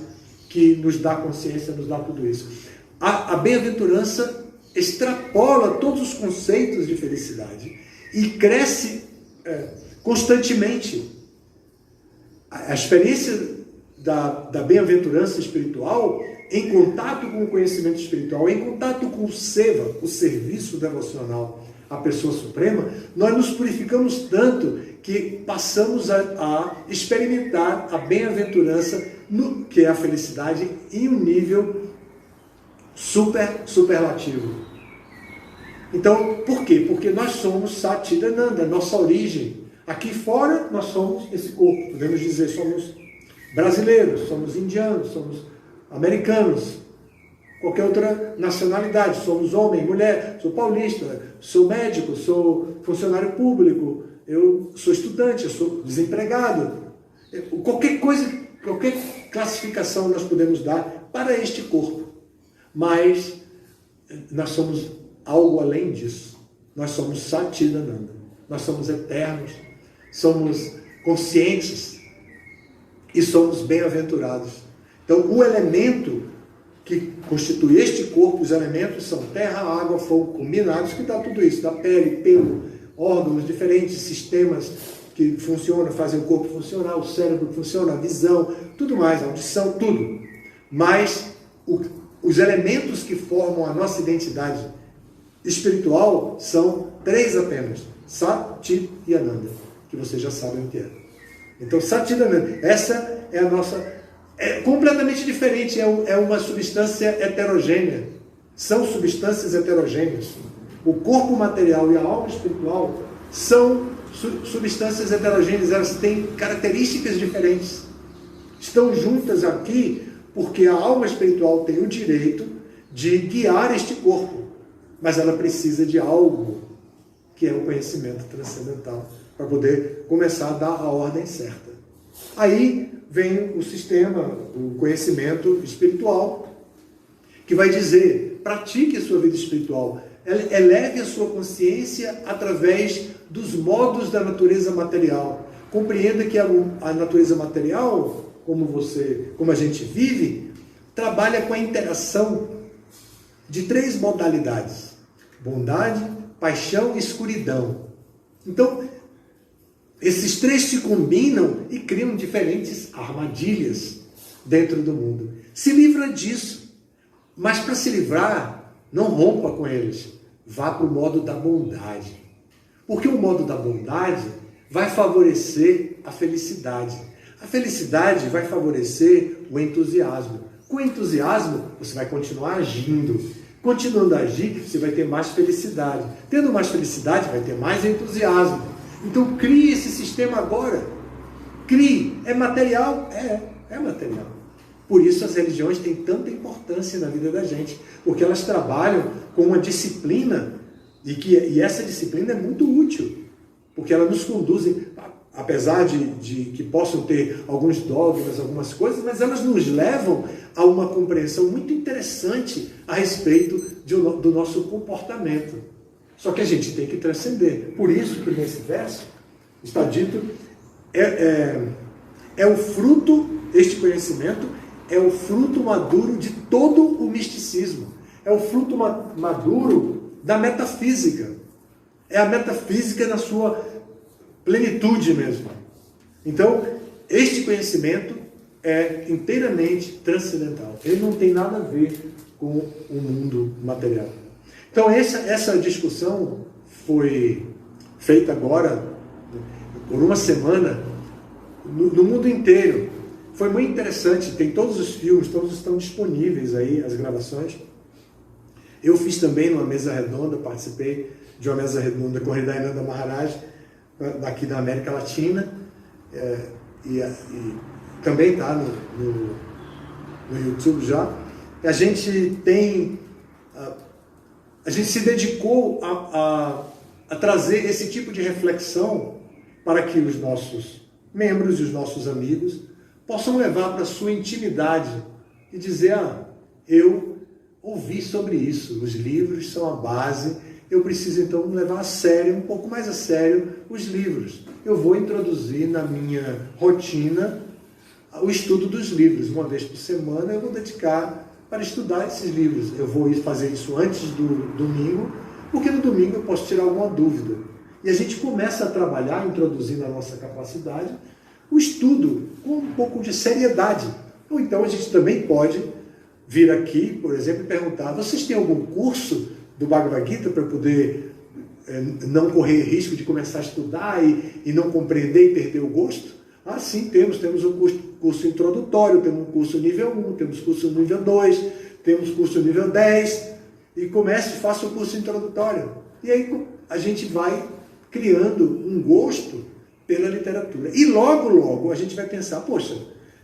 Speaker 1: que nos dá consciência, nos dá tudo isso. A bem-aventurança extrapola todos os conceitos de felicidade e cresce constantemente. A experiência da bem-aventurança espiritual, em contato com o conhecimento espiritual, em contato com o seva, o serviço devocional à pessoa suprema, nós nos purificamos tanto que passamos a experimentar a bem-aventurança, que é a felicidade, em um nível superlativo. Então, por quê? Porque nós somos Satidananda, nossa origem. Aqui fora nós somos esse corpo, podemos dizer, somos brasileiros, somos indianos, somos americanos, qualquer outra nacionalidade. Somos homem, mulher, sou paulista, sou médico, sou funcionário público, eu sou estudante, eu sou desempregado. Qualquer coisa, qualquer classificação nós podemos dar para este corpo. Mas nós somos algo além disso. Nós somos Satchidananda. Nós somos eternos, somos conscientes e somos bem-aventurados. Então, o elemento que constitui este corpo, os elementos são terra, água, fogo, combinados, que dá tudo isso, da pele, pelo, órgãos diferentes, sistemas que funcionam, fazem o corpo funcionar, o cérebro funciona, a visão, tudo mais, a audição, tudo. Mas os elementos que formam a nossa identidade espiritual são 3 apenas: Sat, Chit e Ananda, que vocês já sabem o que é. Então, Satchidananda, essa é a nossa... É completamente diferente, é uma substância heterogênea. São substâncias heterogêneas. O corpo material e a alma espiritual são substâncias heterogêneas, elas têm características diferentes. Estão juntas aqui porque a alma espiritual tem o direito de guiar este corpo, mas ela precisa de algo, que é o conhecimento transcendental, para poder começar a dar a ordem certa. Aí vem o sistema, o conhecimento espiritual, que vai dizer: pratique a sua vida espiritual, eleve a sua consciência através dos modos da natureza material. Compreenda que a natureza material, como a gente vive, trabalha com a interação de 3 modalidades: bondade, paixão e escuridão. Então, esses 3 se combinam e criam diferentes armadilhas dentro do mundo. Se livra disso. Mas para se livrar, não rompa com eles. Vá para o modo da bondade. Porque o modo da bondade vai favorecer a felicidade. A felicidade vai favorecer o entusiasmo. Com o entusiasmo, você vai continuar agindo. Continuando a agir, você vai ter mais felicidade. Tendo mais felicidade, vai ter mais entusiasmo. Então, crie esse sistema agora. Crie. É material? É material. Por isso as religiões têm tanta importância na vida da gente, porque elas trabalham com uma disciplina, e essa disciplina é muito útil, porque ela nos conduz, apesar de que possam ter alguns dogmas, algumas coisas, mas elas nos levam a uma compreensão muito interessante a respeito do nosso comportamento. Só que a gente tem que transcender. Por isso que nesse verso está dito, é o fruto, este conhecimento é o fruto maduro de todo o misticismo. É o fruto maduro da metafísica. É a metafísica na sua plenitude mesmo. Então, este conhecimento é inteiramente transcendental. Ele não tem nada a ver com o mundo material. Então, essa discussão foi feita agora, por uma semana, no mundo inteiro. Foi muito interessante, tem todos os filmes, todos estão disponíveis aí, as gravações. Eu fiz também uma mesa redonda, participei de uma mesa redonda com Hridayananda Maharaj, daqui da América Latina, e também está no YouTube já. A gente se dedicou a trazer esse tipo de reflexão para que os nossos membros e os nossos amigos possam levar para a sua intimidade e dizer: eu ouvi sobre isso, os livros são a base, eu preciso então levar a sério, um pouco mais a sério, os livros. Eu vou introduzir na minha rotina o estudo dos livros. Uma vez por semana eu vou dedicar para estudar esses livros. Eu vou fazer isso antes do domingo, porque no domingo eu posso tirar alguma dúvida. E a gente começa a trabalhar, introduzindo a nossa capacidade, o estudo com um pouco de seriedade. Ou então a gente também pode vir aqui, por exemplo, e perguntar: vocês têm algum curso do Bhagavad Gita para poder não correr risco de começar a estudar e não compreender e perder o gosto? Sim, temos um curso introdutório, temos um curso nível 1, temos curso nível 2, temos curso nível 10, e faça o curso introdutório. E aí a gente vai criando um gosto pela literatura. E logo a gente vai pensar: poxa,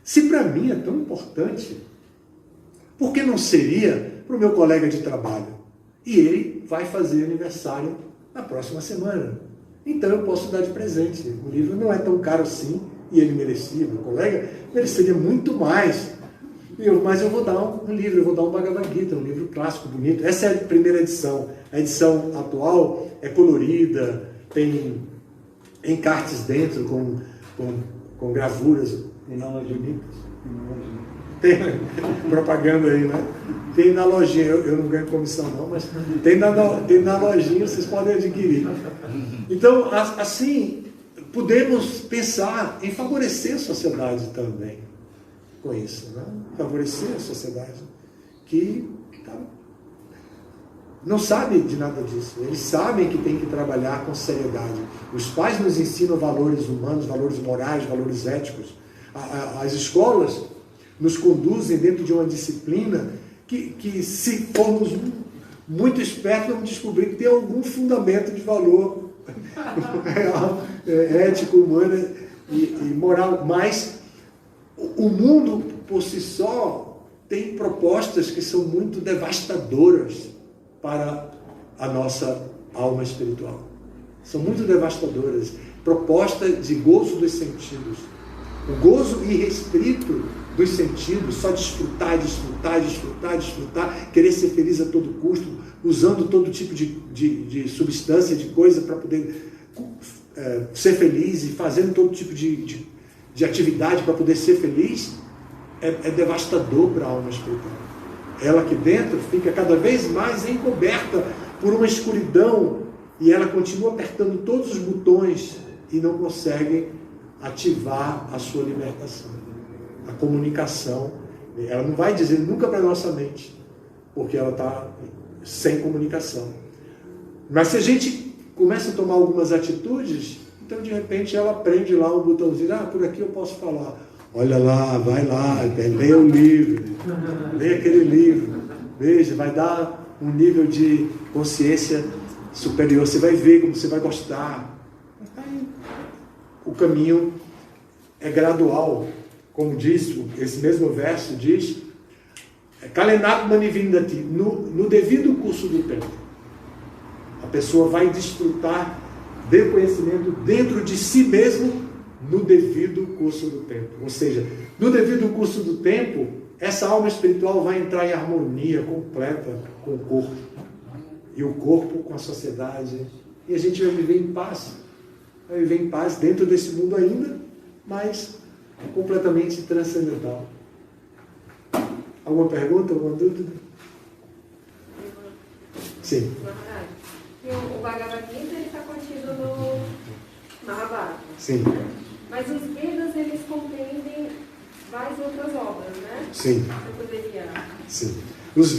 Speaker 1: se para mim é tão importante, por que não seria para o meu colega de trabalho. E ele vai fazer aniversário na próxima semana. Então eu posso dar de presente. O livro não é tão caro assim e ele merecia. Meu colega mereceria muito mais. Mas eu vou dar um livro, eu vou dar um Bhagavad Gita, um livro clássico, bonito. Essa é a primeira edição. A edição atual é colorida, tem encartes dentro com gravuras bonitas. Tem propaganda aí, né? Tem na lojinha, eu não ganho comissão não, mas tem na lojinha, vocês podem adquirir. Então, assim, podemos pensar em favorecer a sociedade também com isso, né? Favorecer a sociedade que não sabe de nada disso. Eles sabem que tem que trabalhar com seriedade. Os pais nos ensinam valores humanos, valores morais, valores éticos. As escolas nos conduzem dentro de uma disciplina que se formos muito espertos, vamos descobrir que tem algum fundamento de valor real, ético, humano e moral. Mas o mundo, por si só, tem propostas que são muito devastadoras para a nossa alma espiritual. São muito devastadoras. Proposta de gozo dos sentidos. O gozo irrestrito dos sentidos, só desfrutar, desfrutar, desfrutar, desfrutar, querer ser feliz a todo custo, usando todo tipo de substância, de coisa para poder ser feliz e fazendo todo tipo de atividade para poder ser feliz, é devastador para a alma espiritual. Ela aqui dentro fica cada vez mais encoberta por uma escuridão e ela continua apertando todos os botões e não consegue ativar a sua libertação. A comunicação, ela não vai dizer nunca para a nossa mente, porque ela está sem comunicação. Mas se a gente começa a tomar algumas atitudes, então de repente ela prende lá um botãozinho, por aqui eu posso falar. Olha lá, vai lá, leia o livro, leia aquele livro, veja, vai dar um nível de consciência superior, você vai ver como você vai gostar. Aí, o caminho é gradual, como diz, esse mesmo verso diz, Kalenat manivindati, no devido curso do tempo, a pessoa vai desfrutar de conhecimento dentro de si mesmo, no devido curso do tempo. Ou seja, no devido curso do tempo, essa alma espiritual vai entrar em harmonia completa com o corpo. E o corpo com a sociedade. E a gente vai viver em paz. Vai viver em paz dentro desse mundo ainda, mas completamente transcendental. Alguma pergunta, alguma dúvida? Sim.
Speaker 3: O Bhagavad Gita está contido no Mahabharata.
Speaker 1: Sim.
Speaker 3: Mas os Vedas, eles compreendem várias outras obras, né?
Speaker 1: Sim.
Speaker 3: Você poderia...
Speaker 1: Sim. Os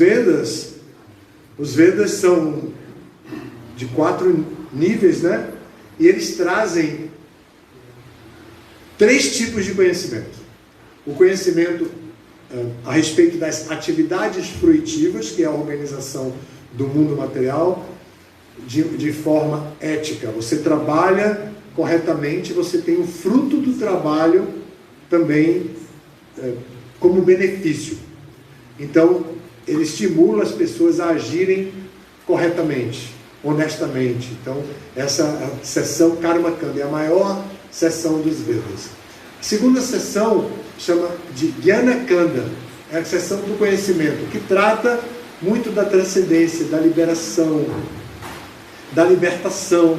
Speaker 1: Vedas são de 4 níveis, né? E eles trazem 3 tipos de conhecimento. O conhecimento a respeito das atividades fruitivas, que é a organização do mundo material, de forma ética. Você trabalha corretamente, você tem o fruto do trabalho também como benefício. Então, ele estimula as pessoas a agirem corretamente, honestamente. Então, essa seção Karma Kanda é a maior seção dos Vedas. A segunda seção chama de Jnana Kanda, é a seção do conhecimento, que trata muito da transcendência, da liberação, da libertação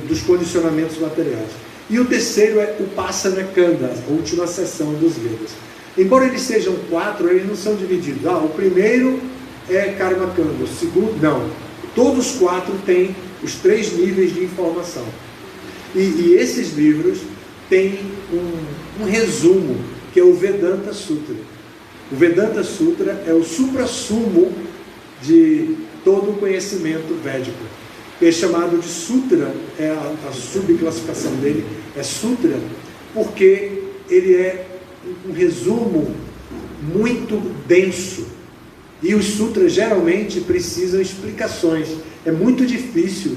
Speaker 1: dos condicionamentos materiais. E o terceiro é Upasana Kanda, a última seção dos Vedas. Embora eles sejam 4, eles não são divididos. O primeiro é Karma Kanda, o segundo, não. Todos os 4 têm os 3 níveis de informação. E esses livros têm um resumo, que é o Vedanta Sutra. O Vedanta Sutra é o suprassumo de todo o conhecimento védico. É chamado de Sutra, a subclassificação dele é Sutra, porque ele é um resumo muito denso. E os sutras geralmente precisam explicações. É muito difícil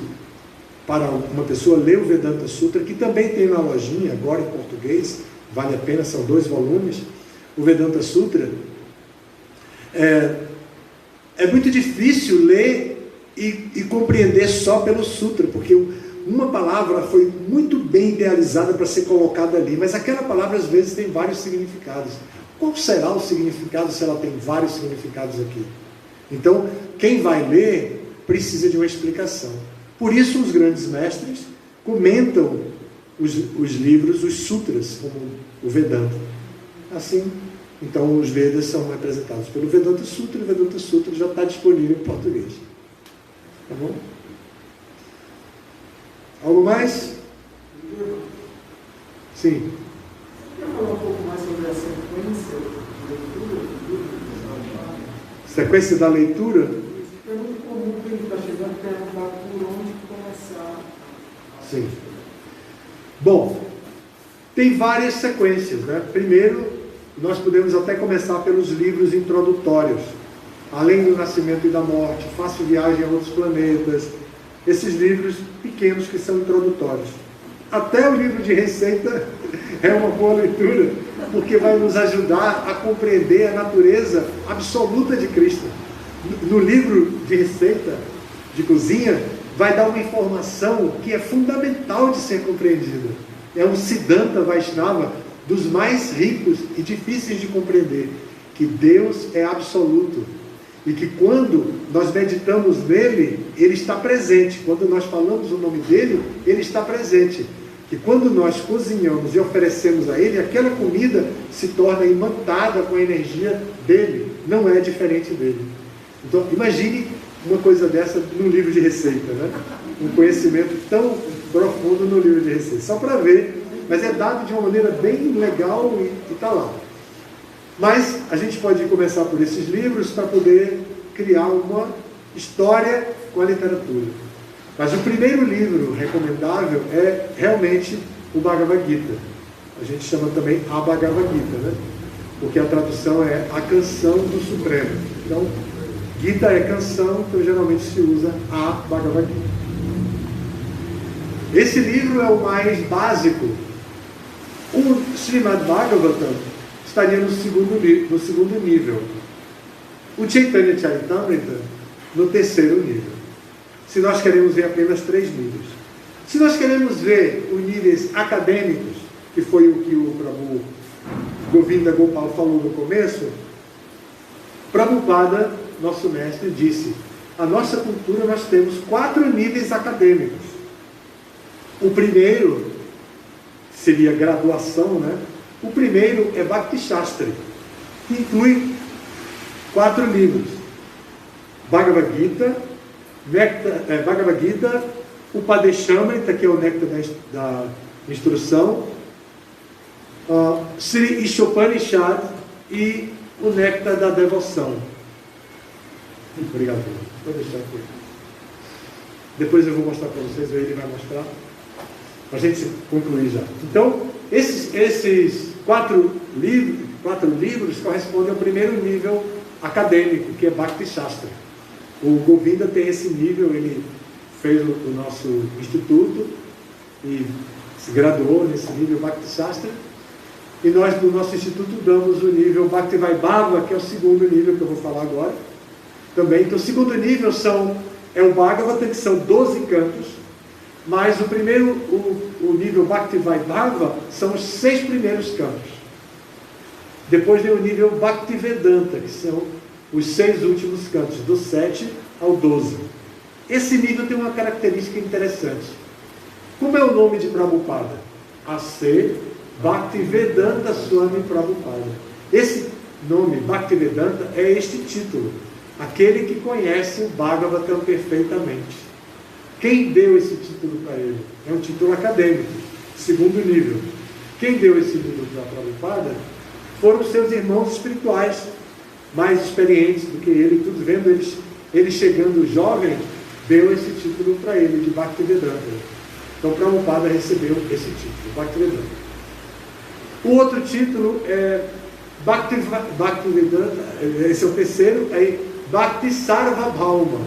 Speaker 1: para uma pessoa ler o Vedanta Sutra, que também tem na lojinha, agora em português, vale a pena, são 2 volumes. O Vedanta Sutra é é muito difícil ler e compreender só pelo sutra, porque uma palavra foi muito bem idealizada para ser colocada ali, mas aquela palavra às vezes tem vários significados. Qual será o significado se ela tem vários significados aqui? Então, quem vai ler precisa de uma explicação. Por isso os grandes mestres comentam os livros, os sutras, como o Vedanta. Assim, então os Vedas são representados pelo Vedanta Sutra, e o Vedanta Sutra já está disponível em português. Tá bom? Algo mais? Sim.
Speaker 4: Você quer falar um pouco mais sobre a sequência de leitura do livro?
Speaker 1: Sequência da leitura?
Speaker 4: É muito comum quem está chegando perguntar por onde começar.
Speaker 1: Sim. Bom, tem várias sequências, né? Primeiro, nós podemos até começar pelos livros introdutórios. Além do Nascimento e da Morte, Fácil Viagem a Outros Planetas, esses livros pequenos que são introdutórios. Até o livro de receita é uma boa leitura, porque vai nos ajudar a compreender a natureza absoluta de Cristo. No livro de receita, de cozinha, vai dar uma informação que é fundamental de ser compreendida. É um Siddhanta Vaishnava dos mais ricos e difíceis de compreender, que Deus é absoluto. E que quando nós meditamos nele, ele está presente. Quando nós falamos o nome dele, ele está presente. Que quando nós cozinhamos e oferecemos a ele, aquela comida se torna imantada com a energia dele. Não é diferente dele. Então, imagine uma coisa dessa no livro de receita, né? Um conhecimento tão profundo no livro de receita. Só para ver, mas é dado de uma maneira bem legal e está lá. Mas a gente pode começar por esses livros para poder criar uma história com a literatura. Mas o primeiro livro recomendável é realmente o Bhagavad Gita. A gente chama também a Bhagavad Gita, né? Porque a tradução é a canção do Supremo. Então, Gita é canção, então geralmente se usa a Bhagavad Gita. Esse livro é o mais básico. O Srimad Bhagavatam estaria no segundo nível. O Chaitanya Charitamrita no terceiro nível. Se nós queremos ver apenas 3 níveis. Se nós queremos ver os níveis acadêmicos, que foi o que o Prabhu Govinda Gopal falou no começo, Prabhupada, nosso mestre, disse: a nossa cultura nós temos 4 níveis acadêmicos. O primeiro seria graduação, né? O primeiro é Bhakti Shastri, que inclui 4 livros: Bhagavad Gita, Upadeshamrita, que é o néctar da instrução, Sri Ishopanishad e o néctar da devoção. Obrigado. Vou deixar aqui. Depois eu vou mostrar para vocês, ou ele vai mostrar, para a gente concluir já. Então, esses 4 livros correspondem ao primeiro nível acadêmico, que é Bhakti Shastra. O Govinda tem esse nível, ele fez o nosso instituto e se graduou nesse nível Bhakti Shastra. E nós, no nosso instituto, damos o nível Bhakti Vaibhava, que é o segundo nível que eu vou falar agora. Também, então, o segundo nível é o Bhagavata, que são 12 cantos, mas o nível Bhakti Vaibhava são os 6 primeiros cantos. Depois vem o nível Bhakti Vedanta, que são os 6 últimos cantos, do 7 ao 12. Esse nível tem uma característica interessante. Como é o nome de Prabhupada? A.C. Bhaktivedanta Swami Prabhupada. Esse nome, Bhaktivedanta, é este título. Aquele que conhece o Bhagavatam perfeitamente. Quem deu esse título para ele? É um título acadêmico, segundo nível. Quem deu esse nível para Prabhupada foram seus irmãos espirituais, mais experientes do que ele, tudo vendo ele chegando jovem, deu esse título para ele, de Bhaktivedanta. Então Prabhupada recebeu esse título, Bhaktivedanta. O outro título é Bhaktivedanta, esse é o terceiro, é Bhakti Sarvabhauma,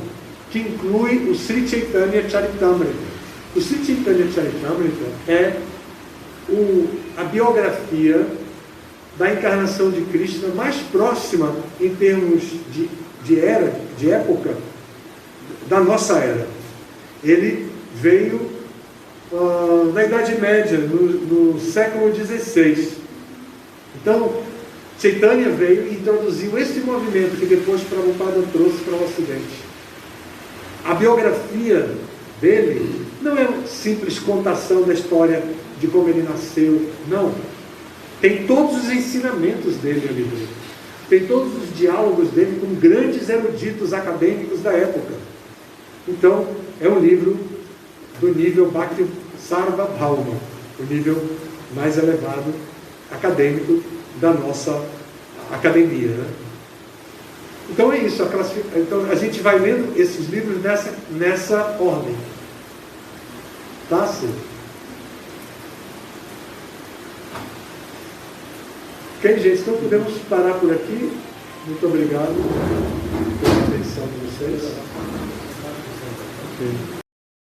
Speaker 1: que inclui o Sri Chaitanya Charitamrita. O Sri Chaitanya Charitamrita é a biografia da encarnação de Krishna mais próxima em termos de de época da nossa era. Ele veio na Idade Média, no século XVI. Então, Chaitanya veio e introduziu esse movimento que depois Prabhupada trouxe para o Ocidente. A biografia dele não é uma simples contação da história de como ele nasceu, não. Tem todos os ensinamentos dele ali dentro. Tem todos os diálogos dele com grandes eruditos acadêmicos da época. Então, é um livro do nível Bhakti Sarvabhauma, o nível mais elevado acadêmico da nossa academia, né? Então é isso, então a gente vai lendo esses livros nessa ordem. Tá, sim? Ok, gente? Então podemos parar por aqui. Muito obrigado pela atenção de vocês. Okay.